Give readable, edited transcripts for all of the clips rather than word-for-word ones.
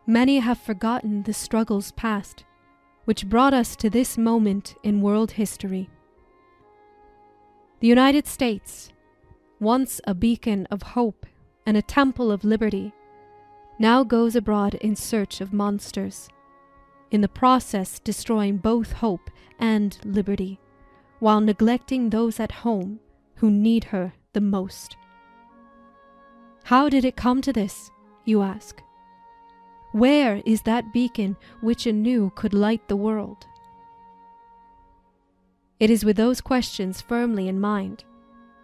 Many have forgotten the struggles past, which brought us to this moment in world history. The United States, once a beacon of hope and a temple of liberty, now goes abroad in search of monsters, in the process destroying both hope and liberty, while neglecting those at home who need her the most. How did it come to this, you ask? Where is that beacon which anew could light the world? It is with those questions firmly in mind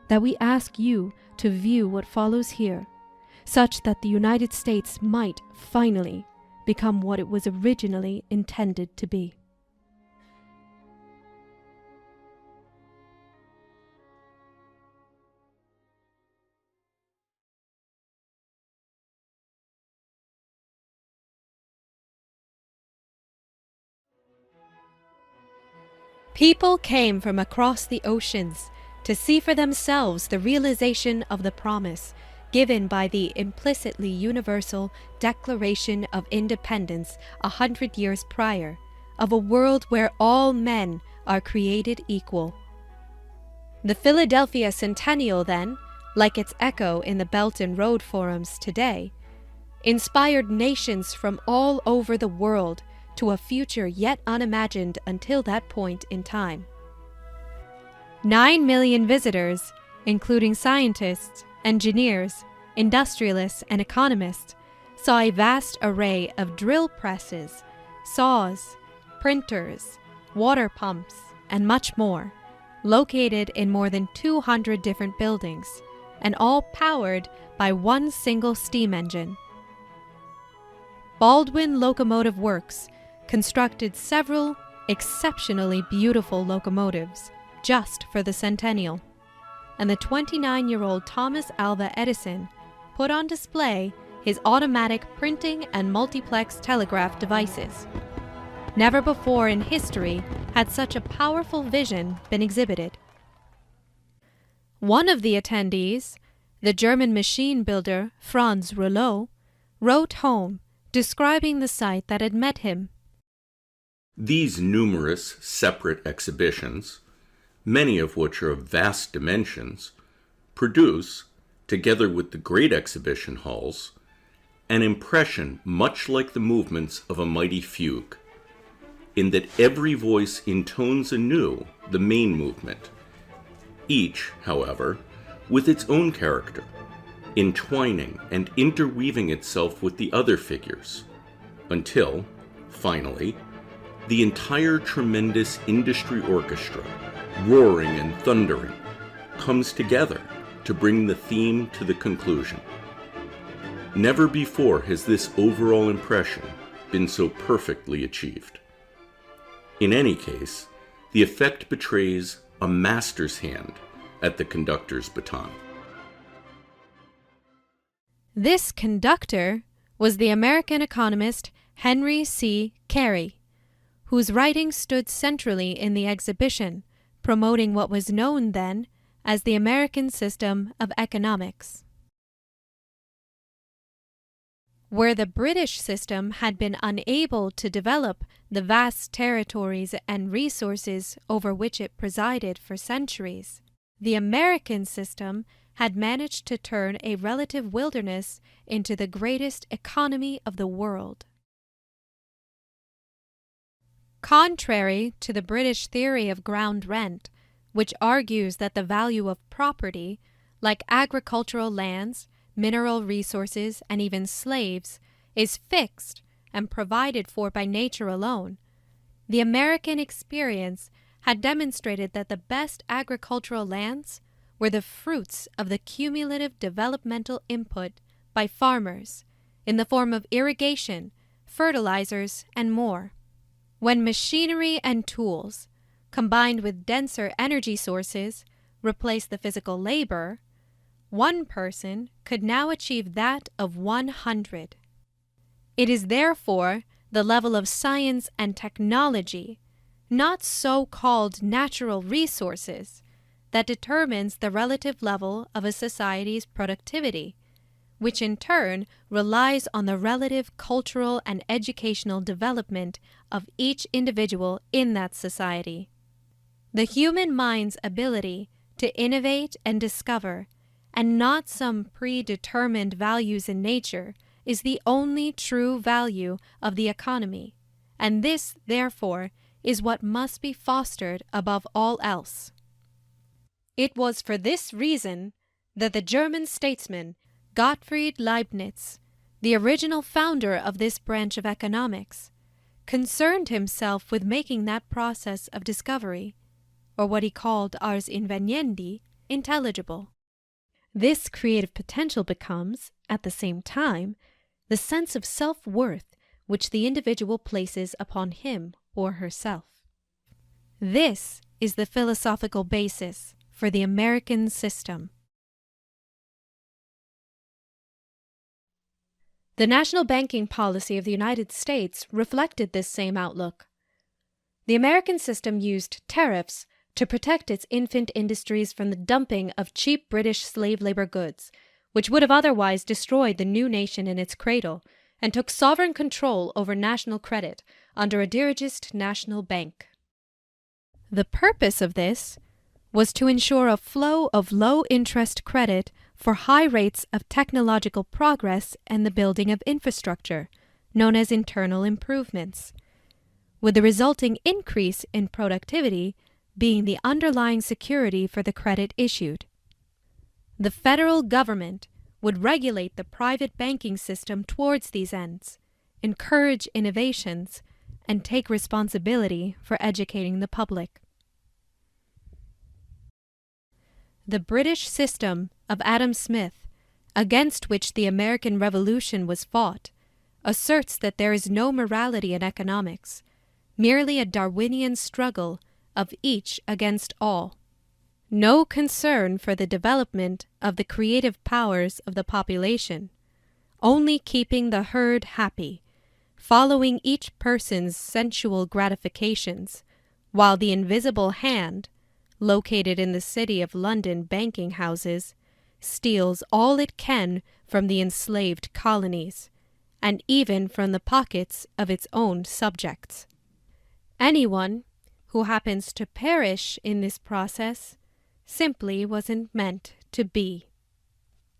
that we ask you to view what follows here, such that the United States might finally become what it was originally intended to be. People came from across the oceans to see for themselves the realization of the promise given by the implicitly universal Declaration of Independence 100 years prior, of a world where all men are created equal. The Philadelphia Centennial, then, like its echo in the Belt and Road forums today, inspired nations from all over the world to a future yet unimagined until that point in time. 9 million visitors, including scientists, engineers, industrialists, and economists, saw a vast array of drill presses, saws, printers, water pumps, and much more, located in more than 200 different buildings, and all powered by one single steam engine. Baldwin Locomotive Works constructed several exceptionally beautiful locomotives just for the centennial, and the 29-year-old Thomas Alva Edison put on display his automatic printing and multiplex telegraph devices. Never before in history had such a powerful vision been exhibited. One of the attendees, the German machine builder Franz Rouleau, wrote home describing the sight that had met him. These numerous separate exhibitions, many of which are of vast dimensions, produce, together with the great exhibition halls, an impression much like the movements of a mighty fugue, in that every voice intones anew the main movement, each, however, with its own character, entwining and interweaving itself with the other figures, until, finally, the entire tremendous industry orchestra, roaring and thundering, comes together to bring the theme to the conclusion. Never before has this overall impression been so perfectly achieved. In any case, the effect betrays a master's hand at the conductor's baton. This conductor was the American economist Henry C. Carey, whose writings stood centrally in the exhibition, promoting what was known then as the American system of economics. Where the British system had been unable to develop the vast territories and resources over which it presided for centuries, the American system had managed to turn a relative wilderness into the greatest economy of the world. Contrary to the British theory of ground rent, which argues that the value of property, like agricultural lands, mineral resources, and even slaves, is fixed and provided for by nature alone, the American experience had demonstrated that the best agricultural lands were the fruits of the cumulative developmental input by farmers in the form of irrigation, fertilizers, and more. When machinery and tools, combined with denser energy sources, replaced the physical labor, one person could now achieve that of 100. It is therefore the level of science and technology, not so-called natural resources, that determines the relative level of a society's productivity, which in turn relies on the relative cultural and educational development of each individual in that society. The human mind's ability to innovate and discover, and not some predetermined values in nature, is the only true value of the economy, and this, therefore, is what must be fostered above all else. It was for this reason that the German statesman Gottfried Leibniz, the original founder of this branch of economics, concerned himself with making that process of discovery, or what he called ars inveniendi, intelligible. This creative potential becomes, at the same time, the sense of self-worth which the individual places upon him or herself. This is the philosophical basis for the American system. The national banking policy of the United States reflected this same outlook. The American system used tariffs to protect its infant industries from the dumping of cheap British slave labor goods, which would have otherwise destroyed the new nation in its cradle, and took sovereign control over national credit under a dirigist national bank. The purpose of this was to ensure a flow of low-interest credit for high rates of technological progress and the building of infrastructure, known as internal improvements, with the resulting increase in productivity being the underlying security for the credit issued. The federal government would regulate the private banking system towards these ends, encourage innovations, and take responsibility for educating the public. The British system of Adam Smith, against which the American Revolution was fought, asserts that there is no morality in economics, merely a Darwinian struggle of each against all. No concern for the development of the creative powers of the population, only keeping the herd happy, following each person's sensual gratifications, while the invisible hand, located in the City of London banking houses, steals all it can from the enslaved colonies, and even from the pockets of its own subjects. Anyone who happens to perish in this process simply wasn't meant to be.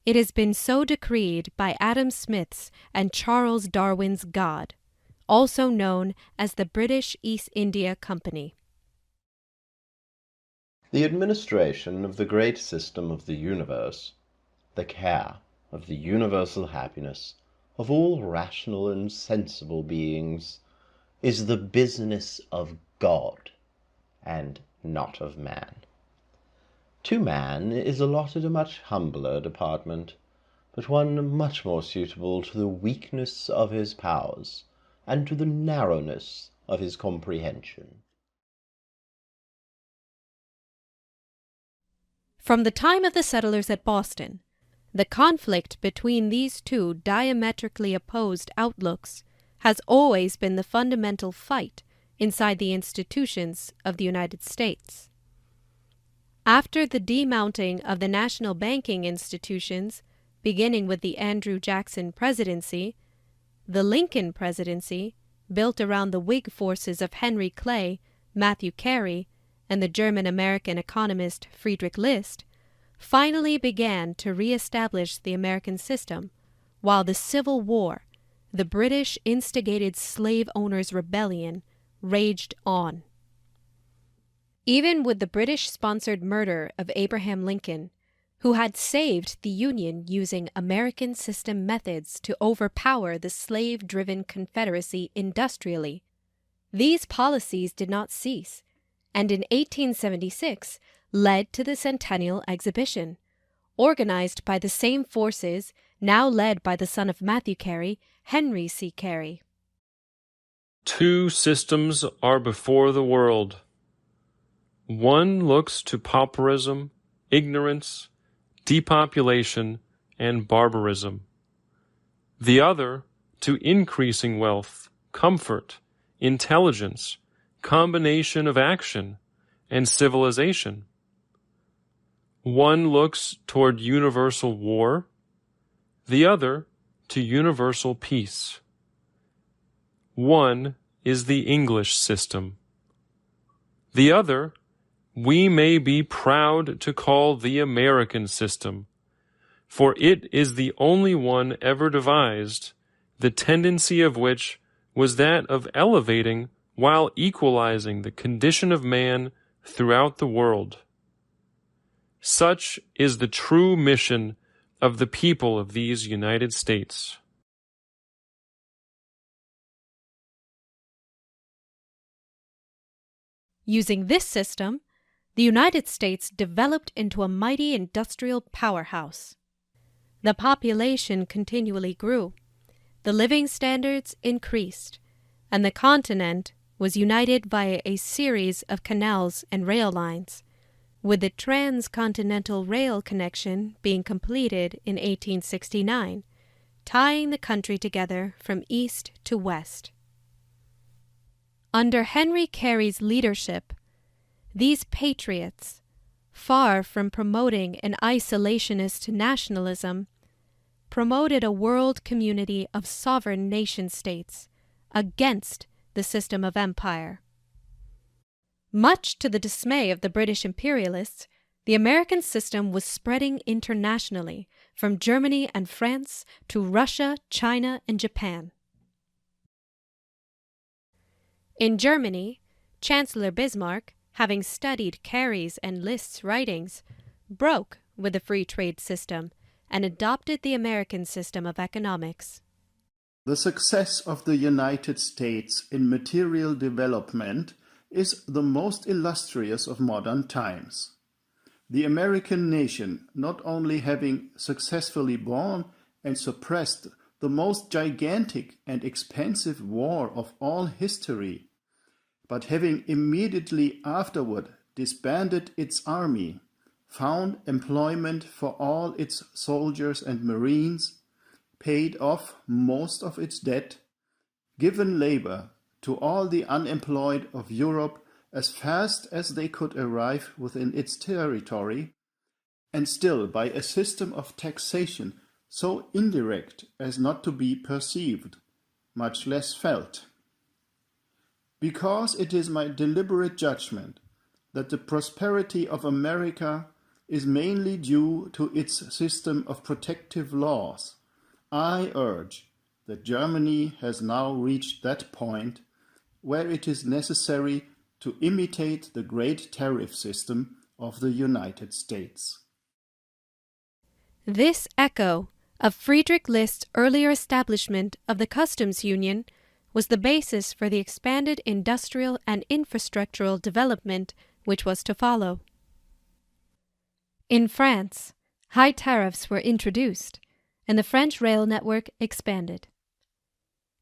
It has been so decreed by Adam Smith's and Charles Darwin's God, also known as the British East India Company. The administration of the great system of the universe, the care of the universal happiness of all rational and sensible beings, is the business of God, and not of man. To man is allotted a much humbler department, but one much more suitable to the weakness of his powers, and to the narrowness of his comprehension. From the time of the settlers at Boston, the conflict between these two diametrically opposed outlooks has always been the fundamental fight inside the institutions of the United States. After the demounting of the national banking institutions, beginning with the Andrew Jackson presidency, the Lincoln presidency, built around the Whig forces of Henry Clay, Matthew Carey, and the German-American economist Friedrich List, finally began to re-establish the American system, while the Civil War, the British-instigated slave owners' rebellion, raged on. Even with the British-sponsored murder of Abraham Lincoln, who had saved the Union using American system methods to overpower the slave-driven Confederacy industrially, these policies did not cease, and in 1876 led to the Centennial Exhibition, organized by the same forces now led by the son of Matthew Carey, Henry C. Carey. Two systems are before the world. One looks to pauperism, ignorance, depopulation, and barbarism. The other to increasing wealth, comfort, intelligence, combination of action, and civilization. One looks toward universal war, the other to universal peace. One is the English system. The other we may be proud to call the American system, for it is the only one ever devised, the tendency of which was that of elevating while equalizing the condition of man throughout the world. Such is the true mission of the people of these United States. Using this system, the United States developed into a mighty industrial powerhouse. The population continually grew, the living standards increased, and the continent was united via a series of canals and rail lines, with the transcontinental rail connection being completed in 1869, tying the country together from east to west. Under Henry Carey's leadership, these patriots, far from promoting an isolationist nationalism, promoted a world community of sovereign nation-states against the system of empire. Much to the dismay of the British imperialists, the American system was spreading internationally, from Germany and France to Russia, China, and Japan. In Germany, Chancellor Bismarck, having studied Carey's and List's writings, broke with the free trade system and adopted the American system of economics. The success of the United States in material development is the most illustrious of modern times. The American nation, not only having successfully borne and suppressed the most gigantic and expensive war of all history, but having immediately afterward disbanded its army, found employment for all its soldiers and marines, paid off most of its debt, given labor to all the unemployed of Europe as fast as they could arrive within its territory, and still by a system of taxation so indirect as not to be perceived, much less felt. Because it is my deliberate judgment that the prosperity of America is mainly due to its system of protective laws, I urge that Germany has now reached that point where it is necessary to imitate the great tariff system of the United States. This echo of Friedrich List's earlier establishment of the customs union was the basis for the expanded industrial and infrastructural development which was to follow. In France, high tariffs were introduced, and the French rail network expanded.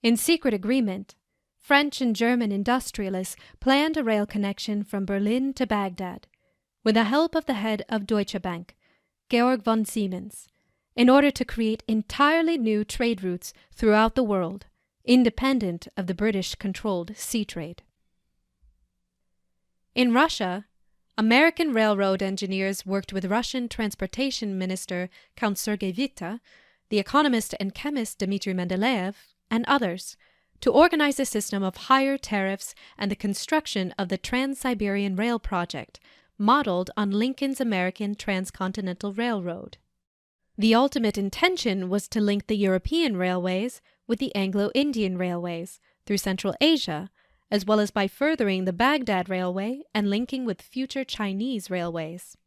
In secret agreement, French and German industrialists planned a rail connection from Berlin to Baghdad, with the help of the head of Deutsche Bank, Georg von Siemens, in order to create entirely new trade routes throughout the world, independent of the British-controlled sea trade. In Russia, American railroad engineers worked with Russian Transportation Minister Count Sergei Witte, the economist and chemist Dmitry Mendeleev, and others, to organize a system of higher tariffs and the construction of the Trans-Siberian Rail Project, modeled on Lincoln's American Transcontinental Railroad. The ultimate intention was to link the European railways with the Anglo-Indian railways through Central Asia, as well as by furthering the Baghdad Railway and linking with future Chinese railways.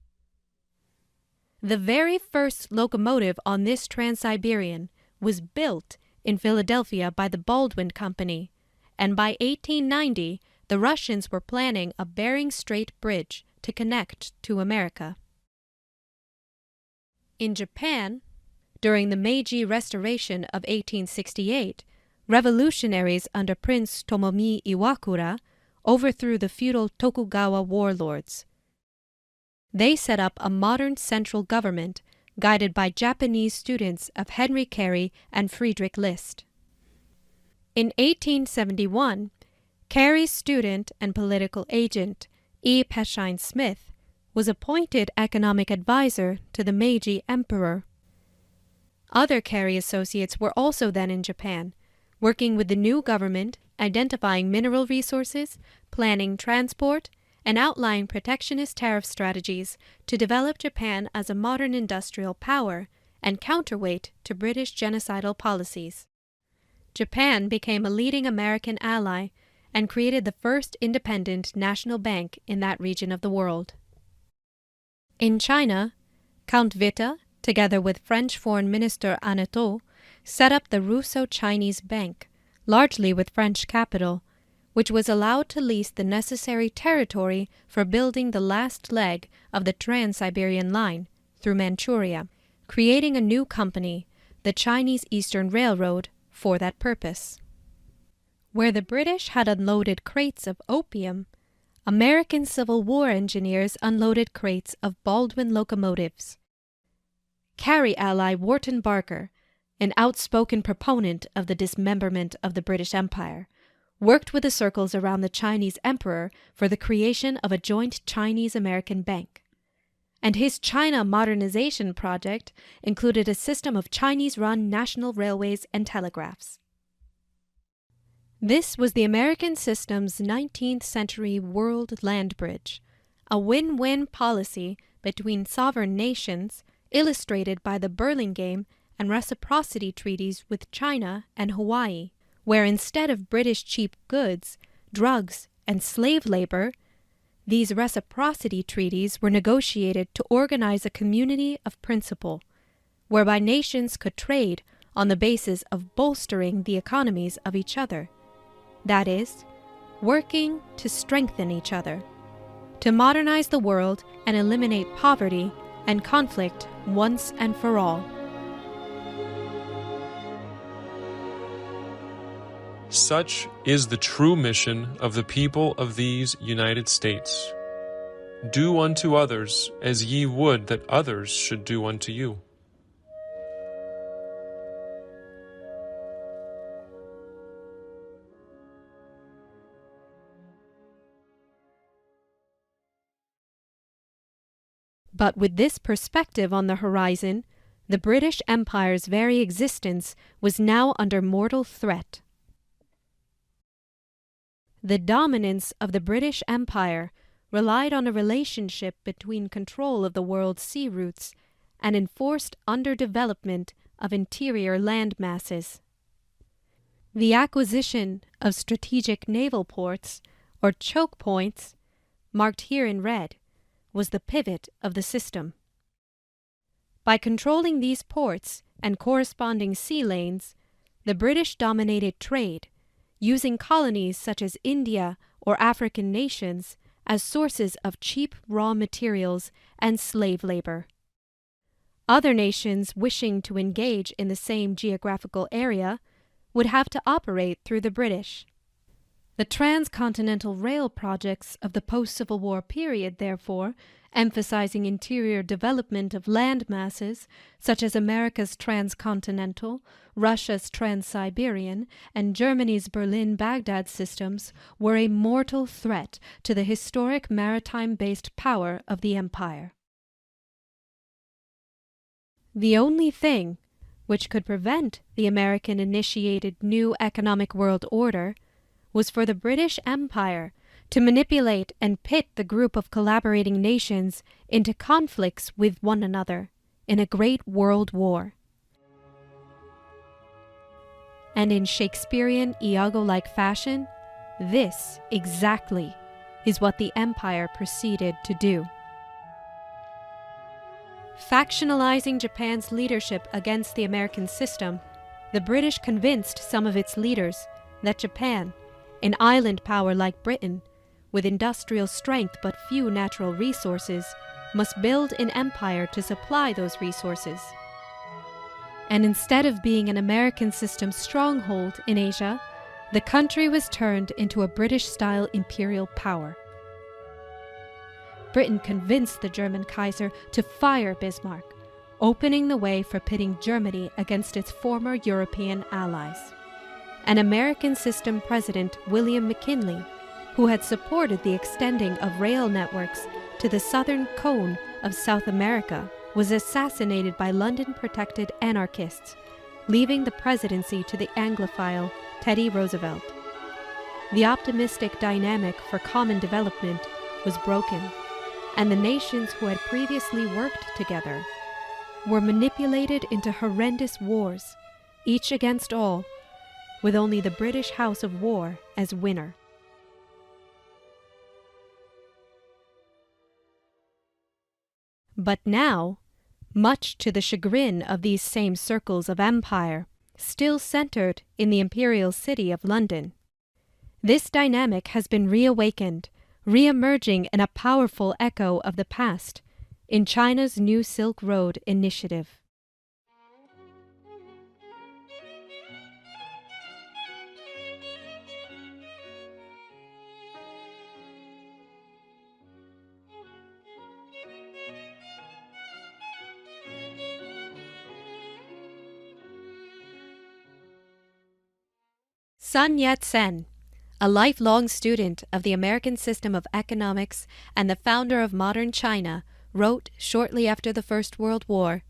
The very first locomotive on this Trans-Siberian was built in Philadelphia by the Baldwin Company, and by 1890 the Russians were planning a Bering Strait bridge to connect to America. In Japan, during the Meiji Restoration of 1868, revolutionaries under Prince Tomomi Iwakura overthrew the feudal Tokugawa warlords. They set up a modern central government guided by Japanese students of Henry Carey and Friedrich List. In 1871, Carey's student and political agent, E. Peshine Smith, was appointed economic advisor to the Meiji Emperor. Other Carey associates were also then in Japan, working with the new government, identifying mineral resources, planning transport, and outlining protectionist tariff strategies to develop Japan as a modern industrial power and counterweight to British genocidal policies. Japan became a leading American ally and created the first independent national bank in that region of the world. In China, Count Witte, together with French Foreign Minister Anatole, set up the Russo-Chinese Bank, largely with French capital, which was allowed to lease the necessary territory for building the last leg of the Trans-Siberian Line through Manchuria, creating a new company, the Chinese Eastern Railroad, for that purpose. Where the British had unloaded crates of opium, American Civil War engineers unloaded crates of Baldwin locomotives. Carey ally Wharton Barker, an outspoken proponent of the dismemberment of the British Empire, worked with the circles around the Chinese emperor for the creation of a joint Chinese-American bank. And his China modernization project included a system of Chinese-run national railways and telegraphs. This was the American system's 19th century world land bridge, a win-win policy between sovereign nations illustrated by the Burlingame and reciprocity treaties with China and Hawaii, where instead of British cheap goods, drugs, and slave labor, these reciprocity treaties were negotiated to organize a community of principle, whereby nations could trade on the basis of bolstering the economies of each other. That is, working to strengthen each other, to modernize the world and eliminate poverty and conflict once and for all. Such is the true mission of the people of these United States. Do unto others as ye would that others should do unto you. But with this perspective on the horizon, the British Empire's very existence was now under mortal threat. The dominance of the British Empire relied on a relationship between control of the world's sea routes and enforced underdevelopment of interior land masses. The acquisition of strategic naval ports, or choke points, marked here in red, was the pivot of the system. By controlling these ports and corresponding sea lanes, the British dominated trade, using colonies such as India or African nations as sources of cheap raw materials and slave labor. Other nations wishing to engage in the same geographical area would have to operate through the British. The transcontinental rail projects of the post-Civil War period, therefore, emphasizing interior development of land masses, such as America's transcontinental, Russia's trans-Siberian, and Germany's Berlin-Baghdad systems, were a mortal threat to the historic maritime-based power of the empire. The only thing which could prevent the American-initiated new economic world order was for the British Empire to manipulate and pit the group of collaborating nations into conflicts with one another in a great world war. And in Shakespearean Iago-like fashion, this exactly is what the empire proceeded to do. Factionalizing Japan's leadership against the American system, the British convinced some of its leaders that Japan, an island power like Britain, with industrial strength but few natural resources, must build an empire to supply those resources. And instead of being an American system stronghold in Asia, the country was turned into a British-style imperial power. Britain convinced the German Kaiser to fire Bismarck, opening the way for pitting Germany against its former European allies. An American system president, William McKinley, who had supported the extending of rail networks to the southern cone of South America, was assassinated by London-protected anarchists, leaving the presidency to the Anglophile Teddy Roosevelt. The optimistic dynamic for common development was broken, and the nations who had previously worked together were manipulated into horrendous wars, each against all, with only the British House of War as winner. But now, much to the chagrin of these same circles of empire, still centered in the imperial city of London, this dynamic has been reawakened, re-emerging in a powerful echo of the past in China's New Silk Road initiative. Sun Yat-sen, a lifelong student of the American system of economics and the founder of modern China, wrote shortly after the First World War,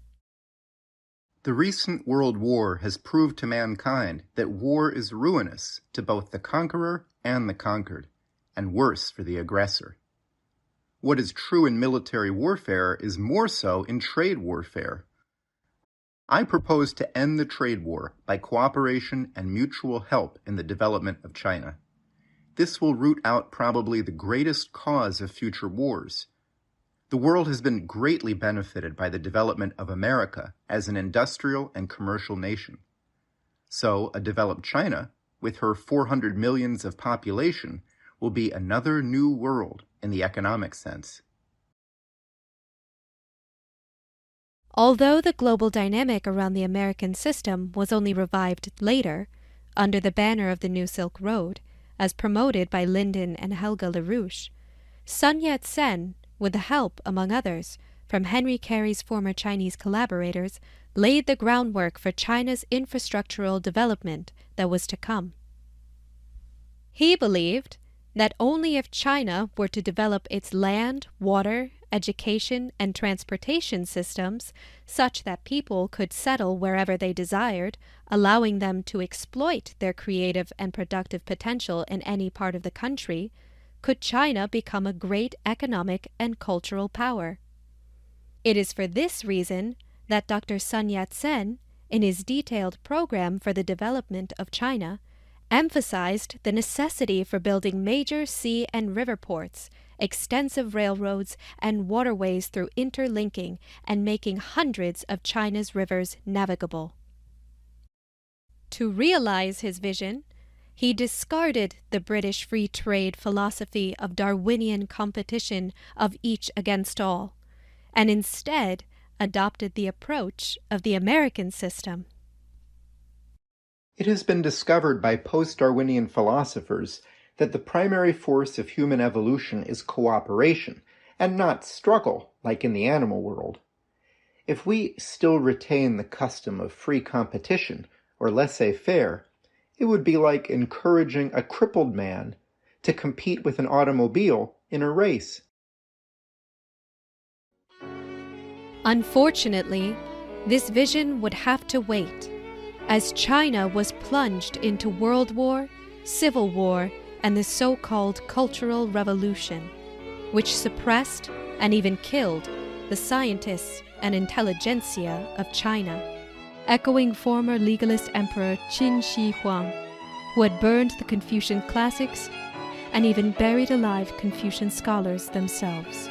"The recent World War has proved to mankind that war is ruinous to both the conqueror and the conquered, and worse for the aggressor. What is true in military warfare is more so in trade warfare. I propose to end the trade war by cooperation and mutual help in the development of China. This will root out probably the greatest cause of future wars. The world has been greatly benefited by the development of America as an industrial and commercial nation. So a developed China, with her 400 millions of population, will be another new world in the economic sense." Although the global dynamic around the American system was only revived later, under the banner of the New Silk Road, as promoted by Lyndon and Helga LaRouche, Sun Yat-sen, with the help, among others, from Henry Carey's former Chinese collaborators, laid the groundwork for China's infrastructural development that was to come. He believed that only if China were to develop its land, water, education, and transportation systems such that people could settle wherever they desired, allowing them to exploit their creative and productive potential in any part of the country, could China become a great economic and cultural power. It is for this reason that Dr. Sun Yat-sen, in his detailed program for the development of China, emphasized the necessity for building major sea and river ports, extensive railroads, and waterways through interlinking and making hundreds of China's rivers navigable. To realize his vision, he discarded the British free trade philosophy of Darwinian competition of each against all, and instead adopted the approach of the American system. It has been discovered by post-Darwinian philosophers that the primary force of human evolution is cooperation, and not struggle like in the animal world. If we still retain the custom of free competition, or laissez-faire, it would be like encouraging a crippled man to compete with an automobile in a race. Unfortunately, this vision would have to wait, as China was plunged into World War, Civil War, and the so-called Cultural Revolution, which suppressed and even killed the scientists and intelligentsia of China, echoing former legalist Emperor Qin Shi Huang, who had burned the Confucian classics and even buried alive Confucian scholars themselves.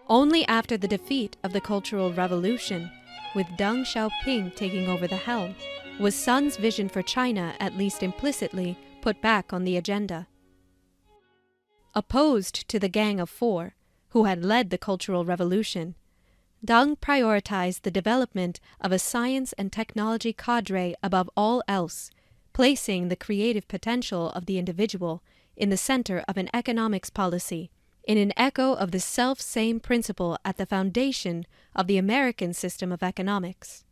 Only after the defeat of the Cultural Revolution, with Deng Xiaoping taking over the helm, was Sun's vision for China, at least implicitly, put back on the agenda. Opposed to the Gang of Four, who had led the Cultural Revolution, Deng prioritized the development of a science and technology cadre above all else, placing the creative potential of the individual in the center of an economics policy, in an echo of the self-same principle at the foundation of the American system of economics.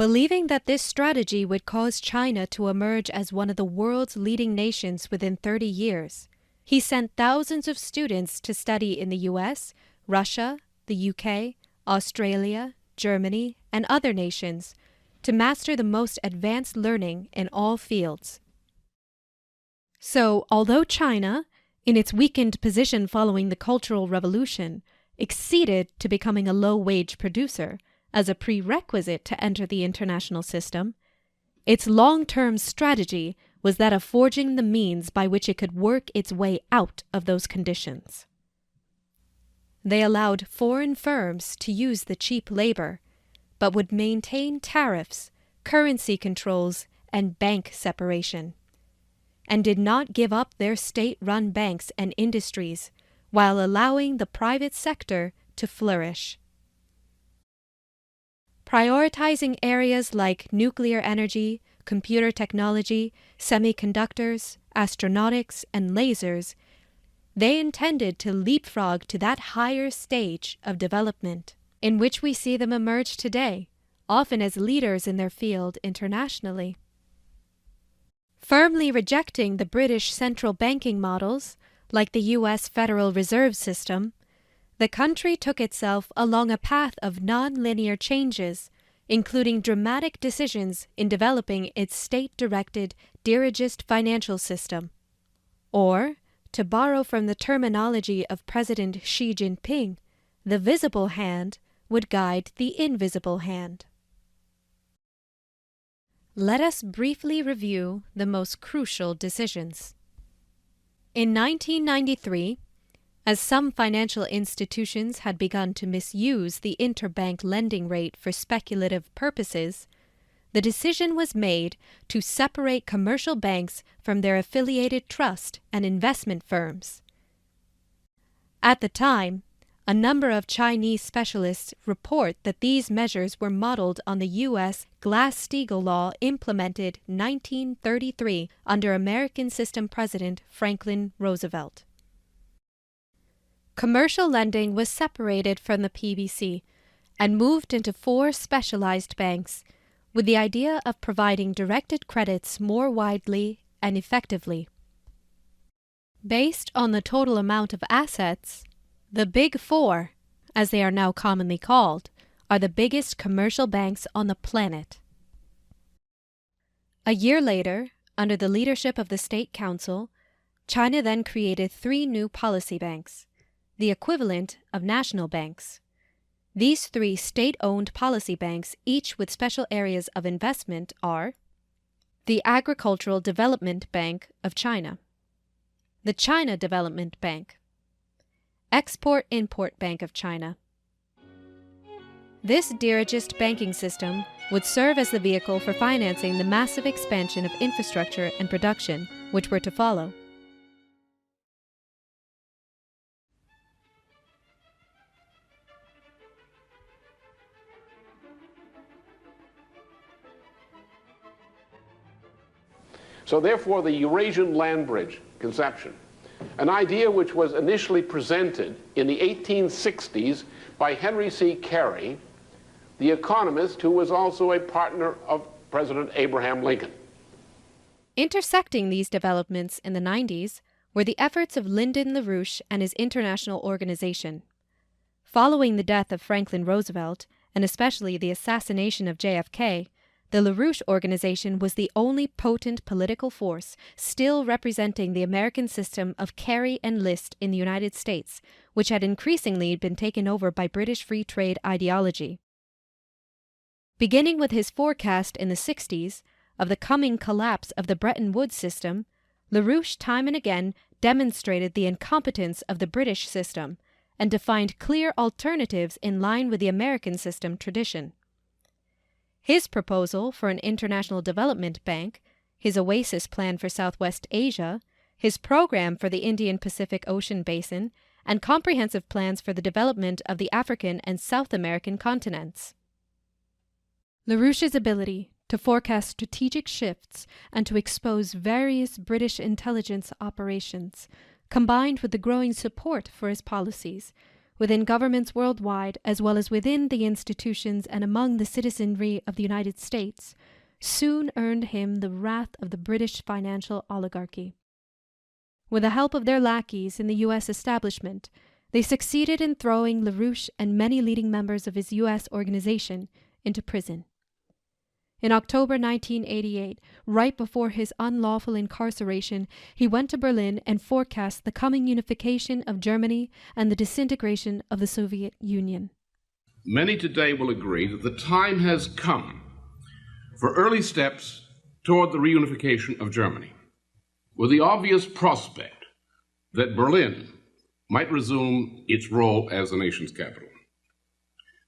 Believing that this strategy would cause China to emerge as one of the world's leading nations within 30 years, he sent thousands of students to study in the US, Russia, the UK, Australia, Germany, and other nations to master the most advanced learning in all fields. So, although China, in its weakened position following the Cultural Revolution, acceded to becoming a low-wage producer as a prerequisite to enter the international system, its long-term strategy was that of forging the means by which it could work its way out of those conditions. They allowed foreign firms to use the cheap labor, but would maintain tariffs, currency controls, and bank separation, and did not give up their state-run banks and industries while allowing the private sector to flourish. Prioritizing areas like nuclear energy, computer technology, semiconductors, astronautics, and lasers, they intended to leapfrog to that higher stage of development, in which we see them emerge today, often as leaders in their field internationally. Firmly rejecting the British central banking models, like the U.S. Federal Reserve System, the country took itself along a path of non-linear changes, including dramatic decisions in developing its state-directed dirigist financial system. Or, to borrow from the terminology of President Xi Jinping, the visible hand would guide the invisible hand. Let us briefly review the most crucial decisions. In 1993, as some financial institutions had begun to misuse the interbank lending rate for speculative purposes, the decision was made to separate commercial banks from their affiliated trust and investment firms. At the time, a number of Chinese specialists report that these measures were modeled on the U.S. Glass-Steagall Law implemented 1933 under American System President Franklin Roosevelt. Commercial lending was separated from the PBC and moved into 4 specialized banks, with the idea of providing directed credits more widely and effectively. Based on the total amount of assets, the Big Four, as they are now commonly called, are the biggest commercial banks on the planet. A year later, under the leadership of the State Council, China then created 3 new policy banks, the equivalent of national banks. These 3 state-owned policy banks, each with special areas of investment, are the Agricultural Development Bank of China, the China Development Bank, Export-Import Bank of China. This dirigist banking system would serve as the vehicle for financing the massive expansion of infrastructure and production which were to follow. So therefore, the Eurasian land bridge conception, an idea which was initially presented in the 1860s by Henry C. Carey, the economist who was also a partner of President Abraham Lincoln. Intersecting these developments in the 90s were the efforts of Lyndon LaRouche and his international organization. Following the death of Franklin Roosevelt, and especially the assassination of JFK, the LaRouche Organization was the only potent political force still representing the American system of carry and list in the United States, which had increasingly been taken over by British free trade ideology. Beginning with his forecast in the 60s of the coming collapse of the Bretton Woods system, LaRouche time and again demonstrated the incompetence of the British system and defined clear alternatives in line with the American system tradition. His proposal for an international development bank, his Oasis plan for Southwest Asia, his program for the Indian-Pacific Ocean basin, and comprehensive plans for the development of the African and South American continents. LaRouche's ability to forecast strategic shifts and to expose various British intelligence operations, combined with the growing support for his policies, within governments worldwide as well as within the institutions and among the citizenry of the United States, soon earned him the wrath of the British financial oligarchy. With the help of their lackeys in the U.S. establishment, they succeeded in throwing LaRouche and many leading members of his U.S. organization into prison. In October 1988, right before his unlawful incarceration, he went to Berlin and forecast the coming unification of Germany and the disintegration of the Soviet Union. Many today will agree that the time has come for early steps toward the reunification of Germany, with the obvious prospect that Berlin might resume its role as the nation's capital.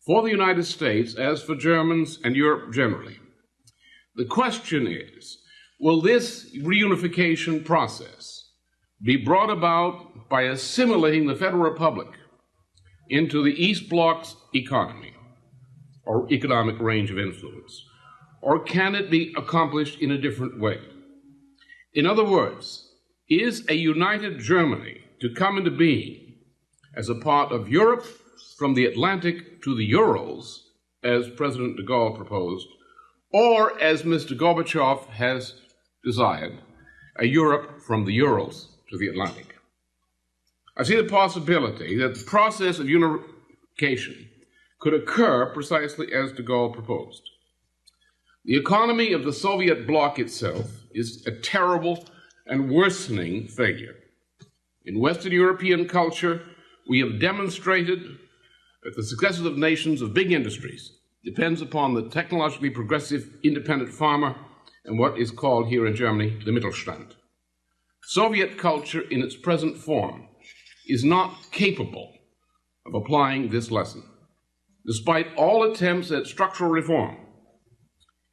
For the United States, as for Germans and Europe generally, the question is, will this reunification process be brought about by assimilating the Federal Republic into the East Bloc's economy or economic range of influence, or can it be accomplished in a different way? In other words, is a united Germany to come into being as a part of Europe from the Atlantic to the Urals, as President de Gaulle proposed, or, as Mr. Gorbachev has desired, a Europe from the Urals to the Atlantic? I see the possibility that the process of unification could occur precisely as de Gaulle proposed. The economy of the Soviet bloc itself is a terrible and worsening failure. In Western European culture, we have demonstrated that the successes of nations of big industries depends upon the technologically progressive independent farmer and what is called here in Germany the Mittelstand. Soviet culture in its present form is not capable of applying this lesson. Despite all attempts at structural reform,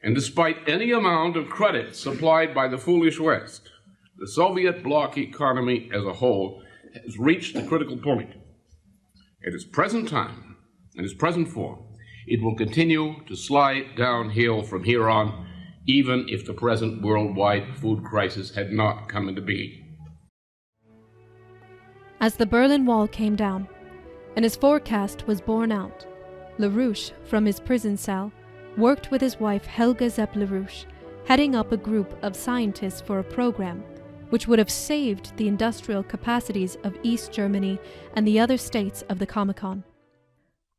and despite any amount of credit supplied by the foolish West, the Soviet bloc economy as a whole has reached the critical point. At its present time, in its present form, it will continue to slide downhill from here on, even if the present worldwide food crisis had not come into being. As the Berlin Wall came down, and his forecast was borne out, LaRouche, from his prison cell, worked with his wife Helga Zepp LaRouche, heading up a group of scientists for a program which would have saved the industrial capacities of East Germany and the other states of the Comecon.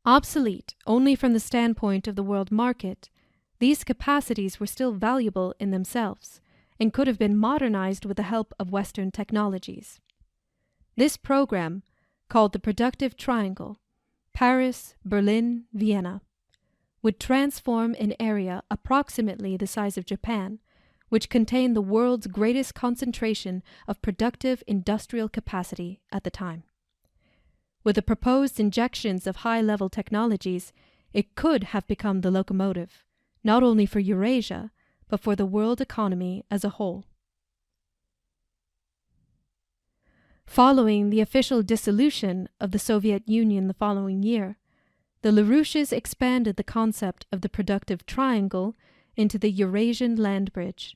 Obsolete only from the standpoint of the world market, these capacities were still valuable in themselves and could have been modernized with the help of Western technologies. This program, called the Productive Triangle, Paris, Berlin, Vienna, would transform an area approximately the size of Japan, which contained the world's greatest concentration of productive industrial capacity at the time. With the proposed injections of high-level technologies, it could have become the locomotive, not only for Eurasia, but for the world economy as a whole. Following the official dissolution of the Soviet Union the following year, the LaRouches expanded the concept of the productive triangle into the Eurasian land bridge.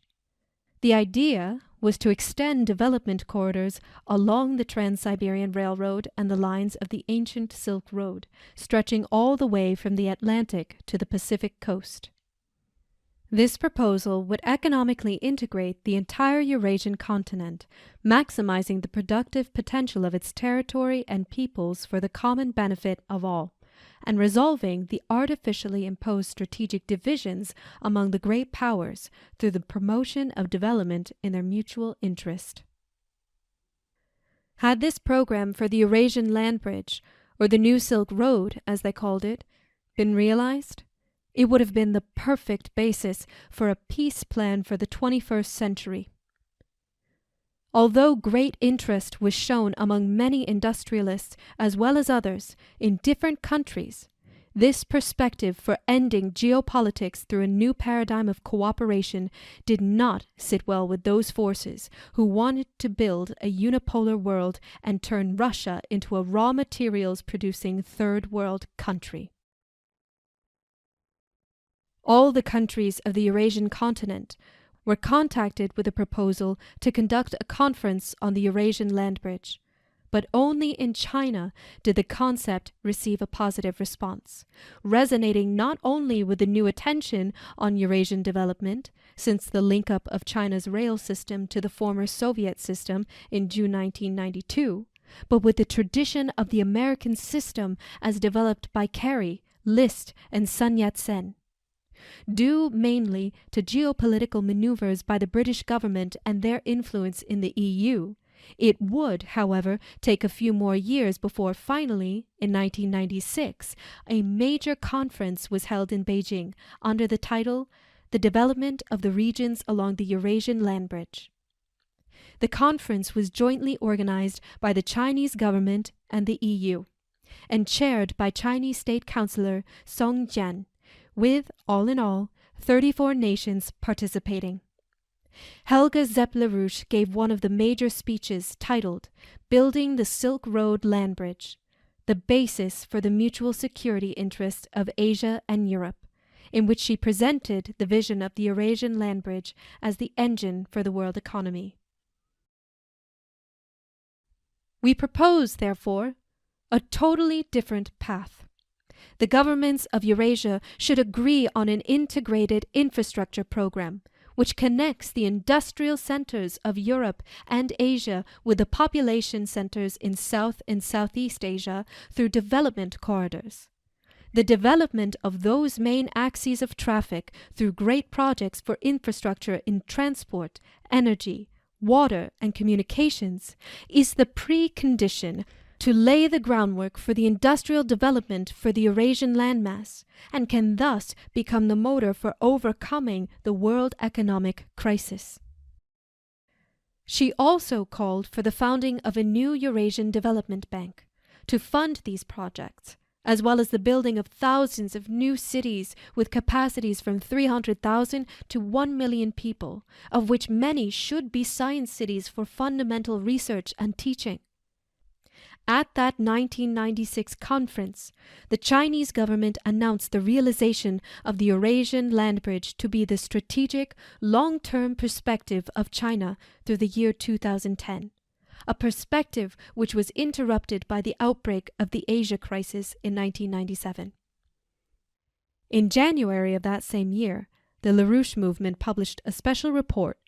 The idea was to extend development corridors along the Trans-Siberian Railroad and the lines of the ancient Silk Road, stretching all the way from the Atlantic to the Pacific coast. This proposal would economically integrate the entire Eurasian continent, maximizing the productive potential of its territory and peoples for the common benefit of all, and resolving the artificially imposed strategic divisions among the great powers through the promotion of development in their mutual interest. Had this program for the Eurasian land bridge, or the New Silk Road, as they called it, been realized, it would have been the perfect basis for a peace plan for the 21st century. Although great interest was shown among many industrialists as well as others in different countries, this perspective for ending geopolitics through a new paradigm of cooperation did not sit well with those forces who wanted to build a unipolar world and turn Russia into a raw materials producing third world country. All the countries of the Eurasian continent were contacted with a proposal to conduct a conference on the Eurasian land bridge, but only in China did the concept receive a positive response, resonating not only with the new attention on Eurasian development, since the link-up of China's rail system to the former Soviet system in June 1992, but with the tradition of the American system as developed by Carey, List, and Sun Yat-sen. Due mainly to geopolitical maneuvers by the British government and their influence in the EU, it would, however, take a few more years before finally, in 1996, a major conference was held in Beijing under the title The Development of the Regions Along the Eurasian Land Bridge. The conference was jointly organized by the Chinese government and the EU, and chaired by Chinese State Councillor Song Jian, with, all in all, 34 nations participating. Helga Zepp-LaRouche gave one of the major speeches titled Building the Silk Road Land Bridge, the basis for the mutual security interests of Asia and Europe, in which she presented the vision of the Eurasian land bridge as the engine for the world economy. We propose, therefore, a totally different path. The governments of Eurasia should agree on an integrated infrastructure program which connects the industrial centers of Europe and Asia with the population centers in South and Southeast Asia through development corridors. The development of those main axes of traffic through great projects for infrastructure in transport, energy, water, and communications is the precondition to lay the groundwork for the industrial development for the Eurasian landmass, and can thus become the motor for overcoming the world economic crisis. She also called for the founding of a new Eurasian Development Bank to fund these projects, as well as the building of thousands of new cities with capacities from 300,000 to 1 million people, of which many should be science cities for fundamental research and teaching. At that 1996 conference, the Chinese government announced the realization of the Eurasian land bridge to be the strategic, long-term perspective of China through the year 2010, a perspective which was interrupted by the outbreak of the Asia crisis in 1997. In January of that same year, the LaRouche movement published a special report,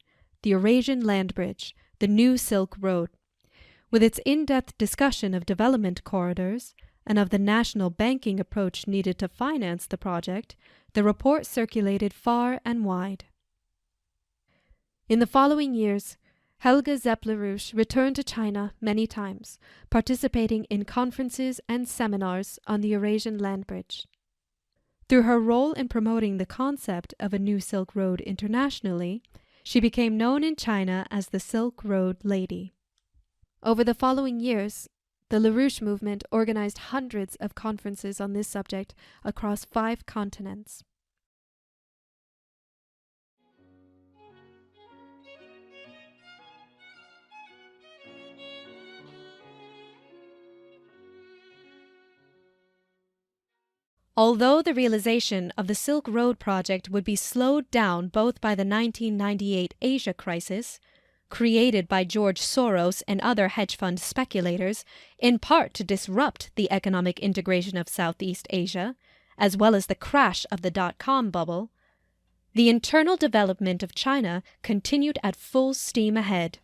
The Eurasian Land Bridge, The New Silk Road. With its in-depth discussion of development corridors and of the national banking approach needed to finance the project, the report circulated far and wide. In the following years, Helga Zepp-LaRouche returned to China many times, participating in conferences and seminars on the Eurasian land bridge. Through her role in promoting the concept of a new Silk Road internationally, she became known in China as the Silk Road Lady. Over the following years, the LaRouche movement organized hundreds of conferences on this subject across 5 continents. Although the realization of the Silk Road project would be slowed down both by the 1998 Asia crisis, created by George Soros and other hedge fund speculators, in part to disrupt the economic integration of Southeast Asia, as well as the crash of the dot-com bubble, the internal development of China continued at full steam ahead.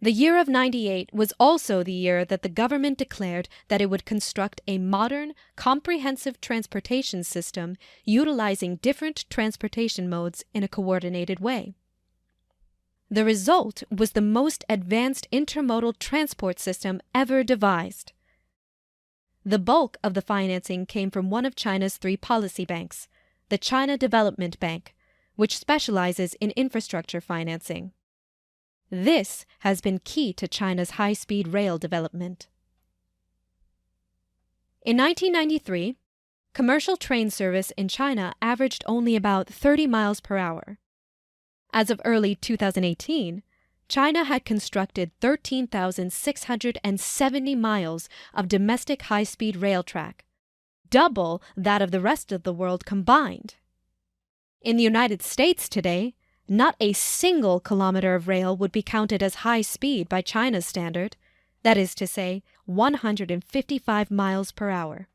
The year of 98 was also the year that the government declared that it would construct a modern, comprehensive transportation system utilizing different transportation modes in a coordinated way. The result was the most advanced intermodal transport system ever devised. The bulk of the financing came from one of China's 3 policy banks, the China Development Bank, which specializes in infrastructure financing. This has been key to China's high-speed rail development. In 1993, commercial train service in China averaged only about 30 miles per hour. As of early 2018, China had constructed 13,670 miles of domestic high-speed rail track, double that of the rest of the world combined. In the United States today, not a single kilometer of rail would be counted as high speed by China's standard, that is to say, 155 miles per hour.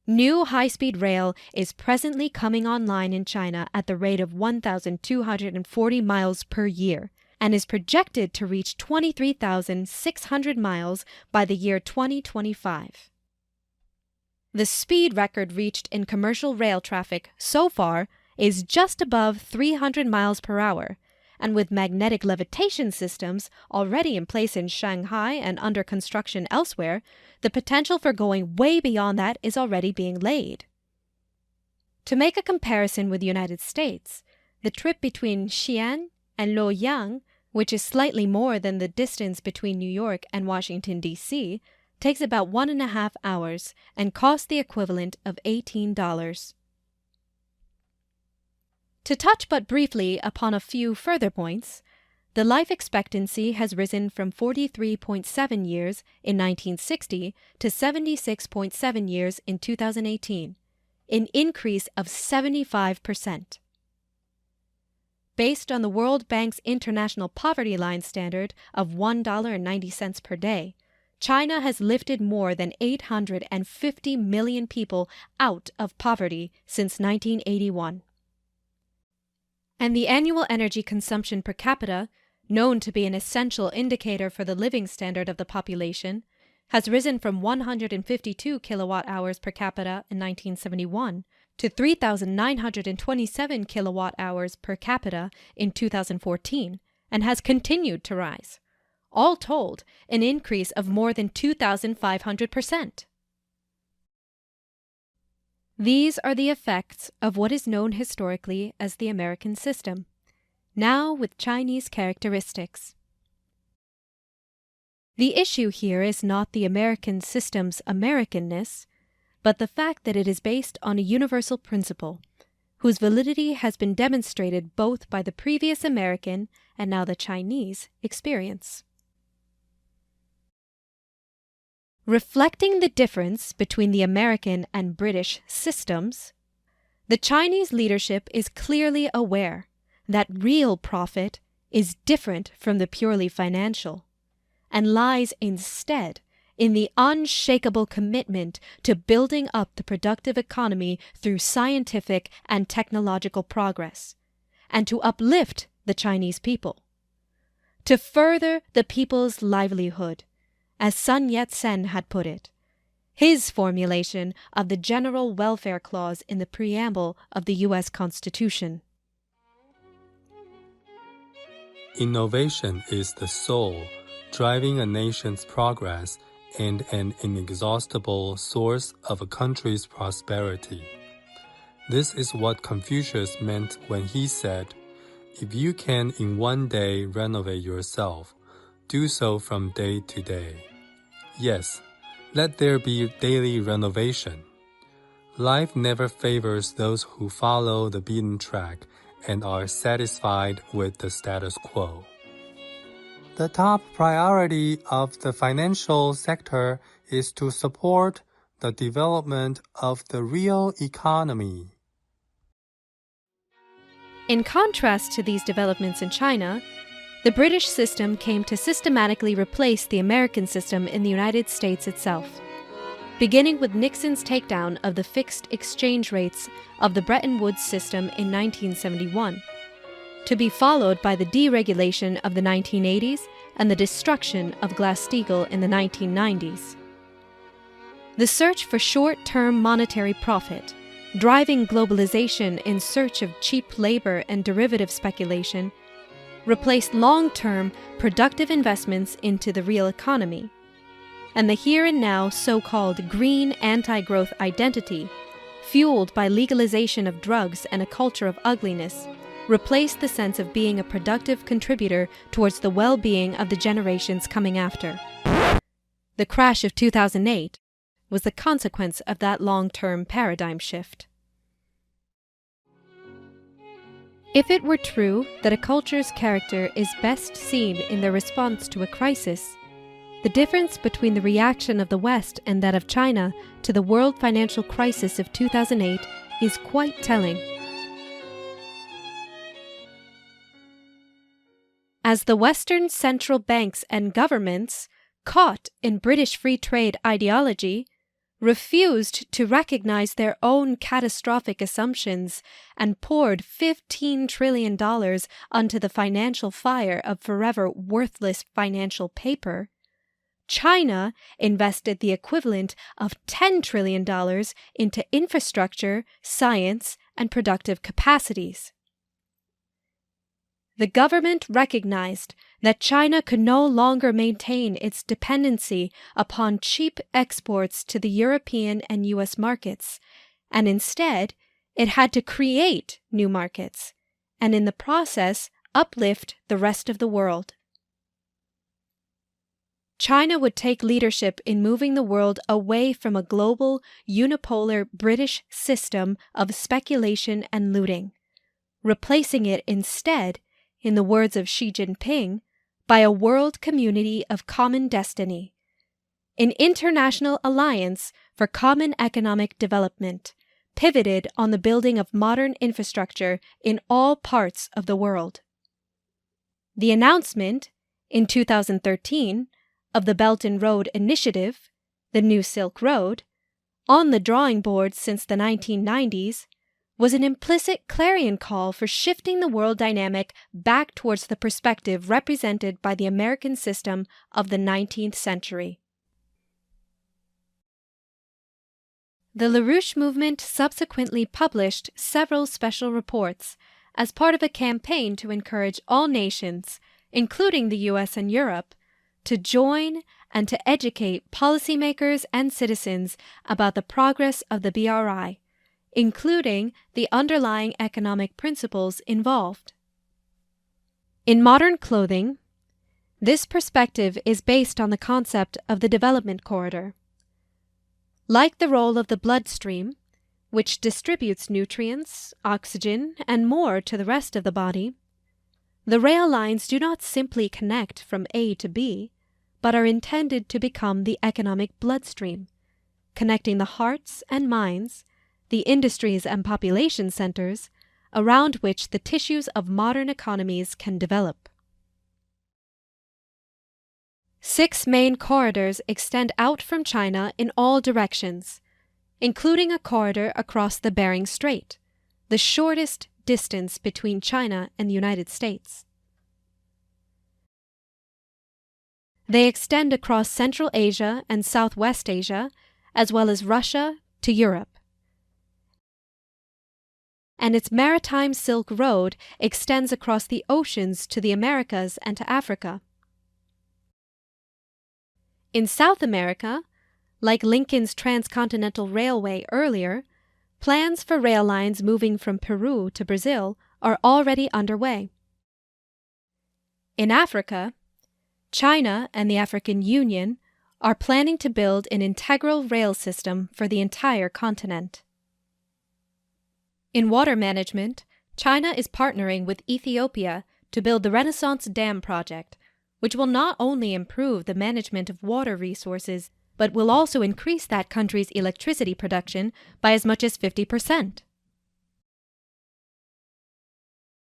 New high-speed rail is presently coming online in China at the rate of 1,240 miles per year and is projected to reach 23,600 miles by the year 2025. The speed record reached in commercial rail traffic so far is just above 300 miles per hour, and with magnetic levitation systems already in place in Shanghai and under construction elsewhere, the potential for going way beyond that is already being laid. To make a comparison with the United States, the trip between Xi'an and Luoyang, which is slightly more than the distance between New York and Washington, D.C., takes about 1.5 hours and costs the equivalent of $18. To touch but briefly upon a few further points, the life expectancy has risen from 43.7 years in 1960 to 76.7 years in 2018, an increase of 75%. Based on the World Bank's International Poverty Line standard of $1.90 per day, China has lifted more than 850 million people out of poverty since 1981. And the annual energy consumption per capita, known to be an essential indicator for the living standard of the population, has risen from 152 kilowatt-hours per capita in 1971 to 3,927 kilowatt-hours per capita in 2014, and has continued to rise. All told, an increase of more than 2,500%. These are the effects of what is known historically as the American system, now with Chinese characteristics. The issue here is not the American system's Americanness, but the fact that it is based on a universal principle, whose validity has been demonstrated both by the previous American and now the Chinese experience. Reflecting the difference between the American and British systems, the Chinese leadership is clearly aware that real profit is different from the purely financial, and lies instead in the unshakable commitment to building up the productive economy through scientific and technological progress, and to uplift the Chinese people, to further the people's livelihood, as Sun Yat-sen had put it, his formulation of the General Welfare Clause in the preamble of the U.S. Constitution. Innovation is the soul driving a nation's progress and an inexhaustible source of a country's prosperity. This is what Confucius meant when he said, "If you can in one day renovate yourself, do so from day to day." Yes, let there be daily renovation. Life never favors those who follow the beaten track and are satisfied with the status quo. The top priority of the financial sector is to support the development of the real economy. In contrast to these developments in China, the British system came to systematically replace the American system in the United States itself, beginning with Nixon's takedown of the fixed exchange rates of the Bretton Woods system in 1971, to be followed by the deregulation of the 1980s and the destruction of Glass-Steagall in the 1990s. The search for short-term monetary profit, driving globalization in search of cheap labor and derivative speculation, replaced long-term productive investments into the real economy, and the here-and-now so-called green anti-growth identity, fueled by legalization of drugs and a culture of ugliness, replaced the sense of being a productive contributor towards the well-being of the generations coming after. The crash of 2008 was the consequence of that long-term paradigm shift. If it were true that a culture's character is best seen in their response to a crisis, the difference between the reaction of the West and that of China to the world financial crisis of 2008 is quite telling. as the Western central banks and governments, caught in British free trade ideology, refused to recognize their own catastrophic assumptions and poured $15 trillion onto the financial fire of forever worthless financial paper, China invested the equivalent of $10 trillion into infrastructure, science, and productive capacities. The government recognized that China could no longer maintain its dependency upon cheap exports to the European and US markets, and instead it had to create new markets, and in the process uplift the rest of the world. China would take leadership in moving the world away from a global, unipolar British system of speculation and looting, replacing it instead, in the words of Xi Jinping, by a world community of common destiny, an international alliance for common economic development, pivoted on the building of modern infrastructure in all parts of the world. The announcement, in 2013, of the Belt and Road Initiative, the New Silk Road, on the drawing board since the 1990s, was an implicit clarion call for shifting the world dynamic back towards the perspective represented by the American system of the 19th century. The LaRouche movement subsequently published several special reports as part of a campaign to encourage all nations, including the US and Europe, to join and to educate policymakers and citizens about the progress of the BRI, including the underlying economic principles involved. In modern clothing, this perspective is based on the concept of the development corridor. Like the role of the bloodstream, which distributes nutrients, oxygen, and more to the rest of the body, the rail lines do not simply connect from A to B, but are intended to become the economic bloodstream, connecting the hearts and minds, the industries and population centers, around which the tissues of modern economies can develop. 6 main corridors extend out from China in all directions, including a corridor across the Bering Strait, the shortest distance between China and the United States. They extend across Central Asia and Southwest Asia, as well as Russia to Europe. And its maritime Silk Road extends across the oceans to the Americas and to Africa. In South America, like Lincoln's Transcontinental Railway earlier, plans for rail lines moving from Peru to Brazil are already underway. In Africa, China and the African Union are planning to build an integral rail system for the entire continent. In water management, China is partnering with Ethiopia to build the Renaissance Dam project, which will not only improve the management of water resources, but will also increase that country's electricity production by as much as 50%.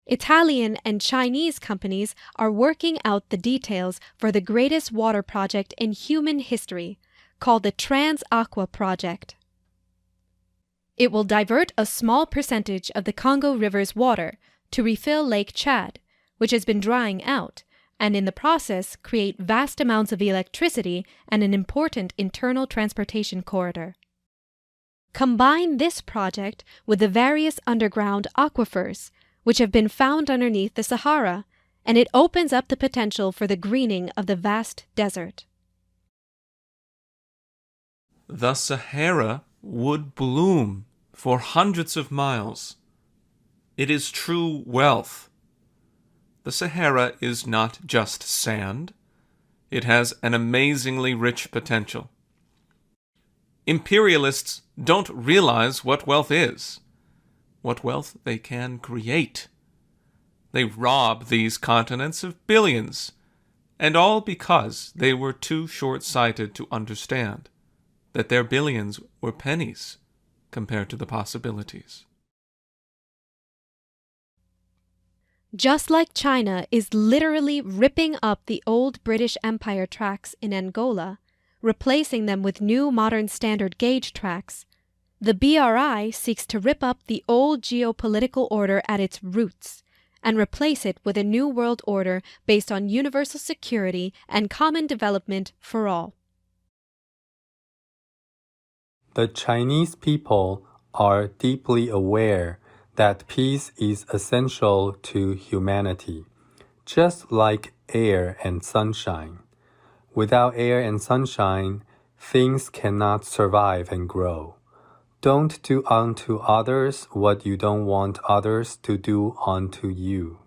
Italian and Chinese companies are working out the details for the greatest water project in human history, called the Trans-Aqua Project. It will divert a small percentage of the Congo River's water to refill Lake Chad, which has been drying out, and in the process create vast amounts of electricity and an important internal transportation corridor. Combine this project with the various underground aquifers, which have been found underneath the Sahara, and it opens up the potential for the greening of the vast desert. The Sahara would bloom for hundreds of miles. It is true wealth. The Sahara is not just sand. It has an amazingly rich potential. Imperialists don't realize what wealth is, what wealth they can create. They rob these continents of billions, and all because they were too short-sighted to understand that their billions were pennies compared to the possibilities. Just like China is literally ripping up the old British Empire tracks in Angola, replacing them with new modern standard gauge tracks, the BRI seeks to rip up the old geopolitical order at its roots and replace it with a new world order based on universal security and common development for all. The Chinese people are deeply aware that peace is essential to humanity, just like air and sunshine. Without air and sunshine, things cannot survive and grow. Don't do unto others what you don't want others to do unto you.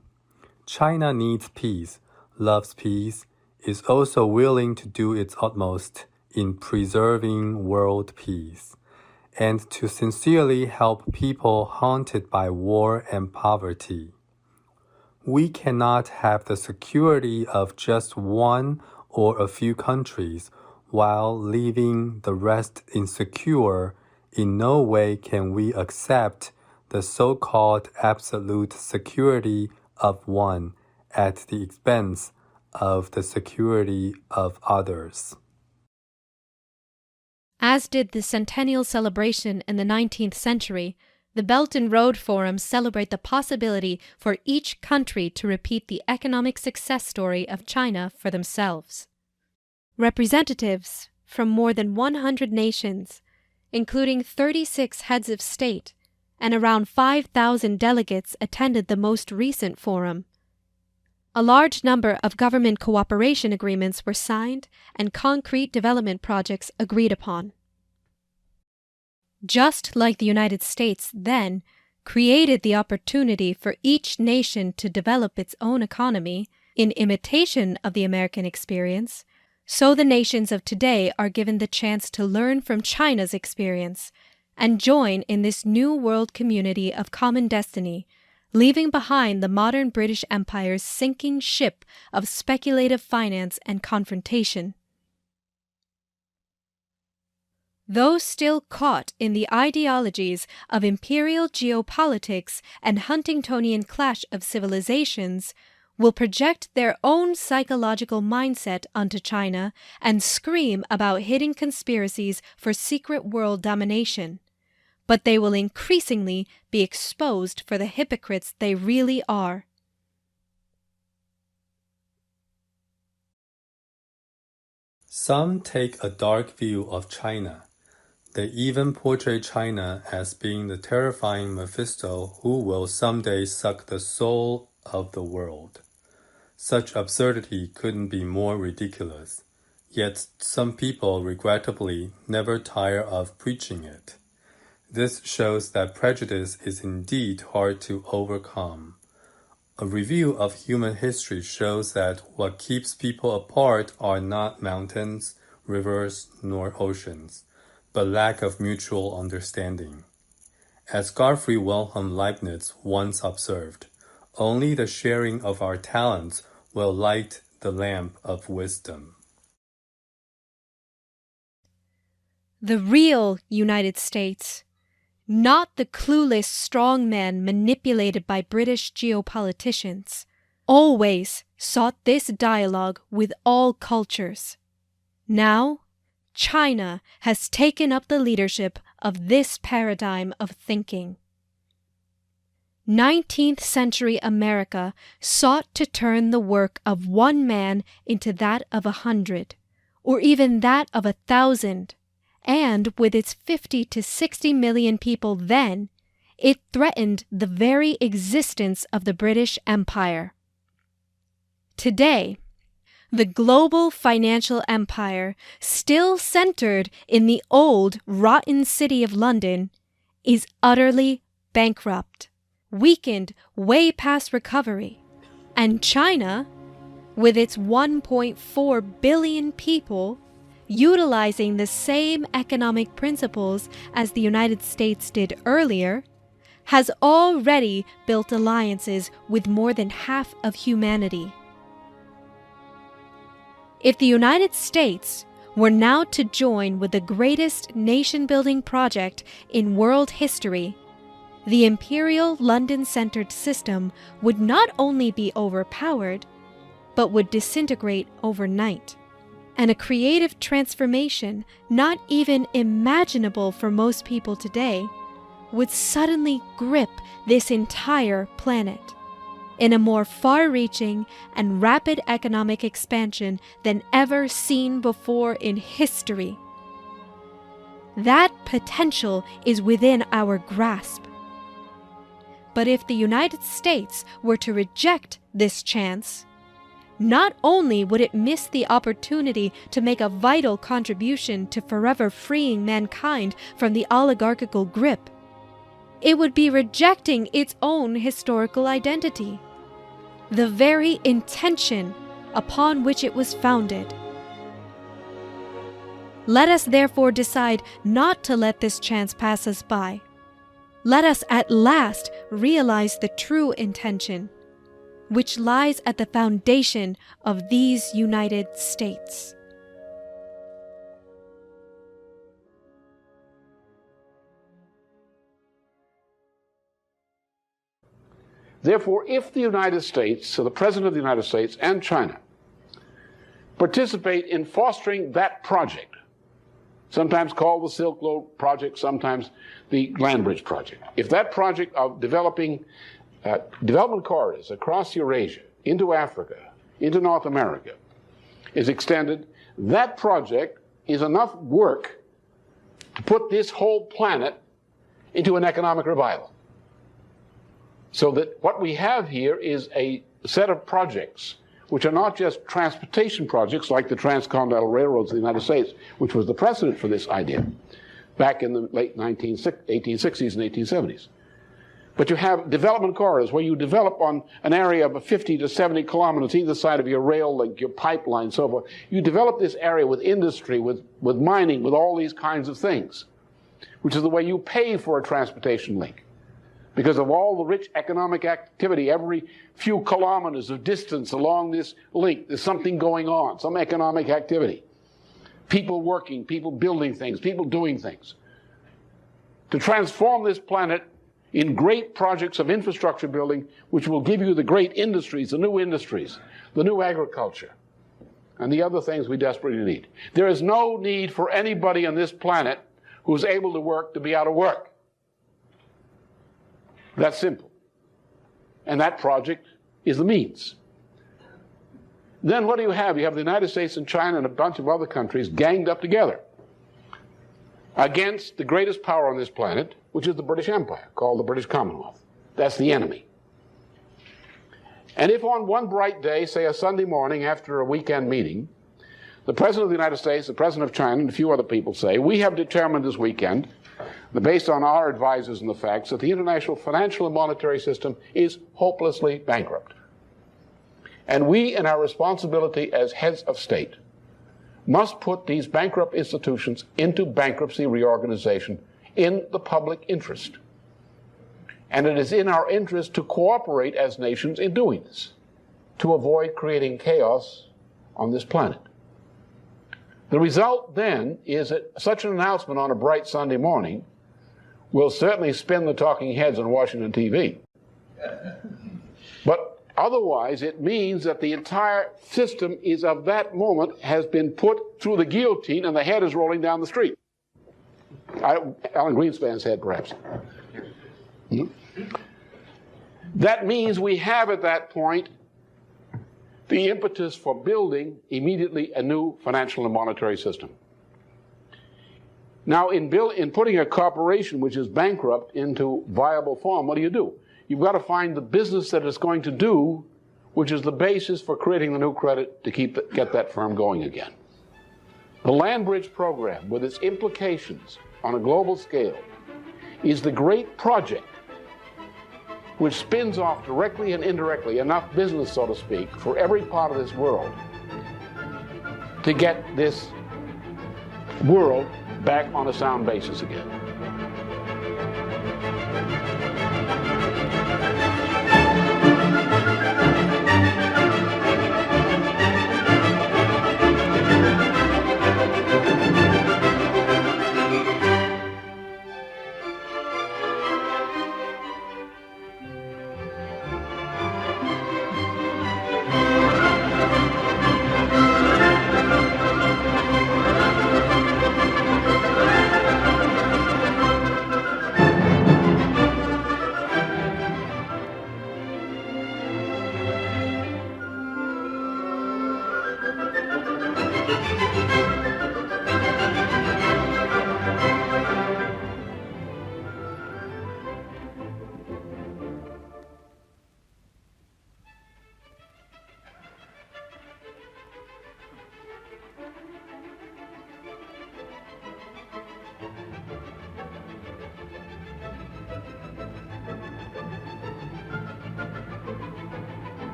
China needs peace, loves peace, is also willing to do its utmost in preserving world peace, and to sincerely help people haunted by war and poverty. We cannot have the security of just one or a few countries while leaving the rest insecure. In no way can we accept the so-called absolute security of one at the expense of the security of others. As did the centennial celebration in the 19th century, the Belt and Road Forums celebrate the possibility for each country to repeat the economic success story of China for themselves. Representatives from more than 100 nations, including 36 heads of state, and around 5,000 delegates attended the most recent forum. A large number of government cooperation agreements were signed and concrete development projects agreed upon. Just like the United States then created the opportunity for each nation to develop its own economy in imitation of the American experience, so the nations of today are given the chance to learn from China's experience and join in this new world community of common destiny, leaving behind the modern British Empire's sinking ship of speculative finance and confrontation. Those still caught in the ideologies of imperial geopolitics and Huntingtonian clash of civilizations will project their own psychological mindset onto China and scream about hidden conspiracies for secret world domination. But they will increasingly be exposed for the hypocrites they really are. Some take a dark view of China. They even portray China as being the terrifying Mephisto who will someday suck the soul of the world. Such absurdity couldn't be more ridiculous, yet some people regrettably never tire of preaching it. This shows that prejudice is indeed hard to overcome. A review of human history shows that what keeps people apart are not mountains, rivers, nor oceans, but lack of mutual understanding. As Gottfried Wilhelm Leibniz once observed, only the sharing of our talents will light the lamp of wisdom. The real United States, not the clueless strongmen manipulated by British geopoliticians, always sought this dialogue with all cultures. Now, China has taken up the leadership of this paradigm of thinking. 19th century America sought to turn the work of one man into that of 100, or even that of 1,000, and with its 50 to 60 million people then, it threatened the very existence of the British Empire. Today, the global financial empire, still centered in the old, rotten city of London, is utterly bankrupt, weakened way past recovery, and China, with its 1.4 billion people, utilizing the same economic principles as the United States did earlier, has already built alliances with more than half of humanity. If the United States were now to join with the greatest nation-building project in world history, the imperial London-centered system would not only be overpowered, but would disintegrate overnight. And a creative transformation not even imaginable for most people today would suddenly grip this entire planet in a more far-reaching and rapid economic expansion than ever seen before in history. That potential is within our grasp. But if the United States were to reject this chance, not only would it miss the opportunity to make a vital contribution to forever freeing mankind from the oligarchical grip, it would be rejecting its own historical identity, the very intention upon which it was founded. Let us therefore decide not to let this chance pass us by. Let us at last realize the true intention, which lies at the foundation of these United States. Therefore, if the United States, so the President of the United States and China, participate in fostering that project, sometimes called the Silk Road Project, sometimes the Land Bridge Project, if that project of developing development corridors across Eurasia, into Africa, into North America, is extended, that project is enough work to put this whole planet into an economic revival. So that what we have here is a set of projects which are not just transportation projects like the Transcontinental Railroads of the United States, which was the precedent for this idea back in the late 1860s and 1870s. But you have development corridors where you develop on an area of 50 to 70 kilometers either side of your rail link, your pipeline, so forth. You develop this area with industry, with mining, with all these kinds of things, which is the way you pay for a transportation link. Because of all the rich economic activity, every few kilometers of distance along this link, there's something going on, some economic activity. People working, people building things, people doing things. To transform this planet in great projects of infrastructure building, which will give you the great industries, the new agriculture, and the other things we desperately need. There is no need for anybody on this planet who's able to work to be out of work. That's simple. And that project is the means. Then what do you have? You have the United States and China and a bunch of other countries ganged up together against the greatest power on this planet, which is the British Empire, called the British Commonwealth. That's the enemy. And if on one bright day, say a Sunday morning after a weekend meeting, the President of the United States, the President of China, and a few other people say, we have determined this weekend, based on our advisors and the facts, that the international financial and monetary system is hopelessly bankrupt. And we, in our responsibility as heads of state, must put these bankrupt institutions into bankruptcy reorganization in the public interest. And it is in our interest to cooperate as nations in doing this, to avoid creating chaos on this planet. The result then is that such an announcement on a bright Sunday morning will certainly spin the talking heads on Washington TV. But otherwise, it means that the entire system is of that moment has been put through the guillotine and the head is rolling down the street. Alan Greenspan's head, perhaps. That means we have at that point the impetus for building immediately a new financial and monetary system. Now, in putting a corporation which is bankrupt into viable form, what do? You've got to find the business that it's going to do, which is the basis for creating the new credit to get that firm going again. The Land Bridge program, with its implications on a global scale, is the great project which spins off directly and indirectly enough business, so to speak, for every part of this world to get this world back on a sound basis again. Bye.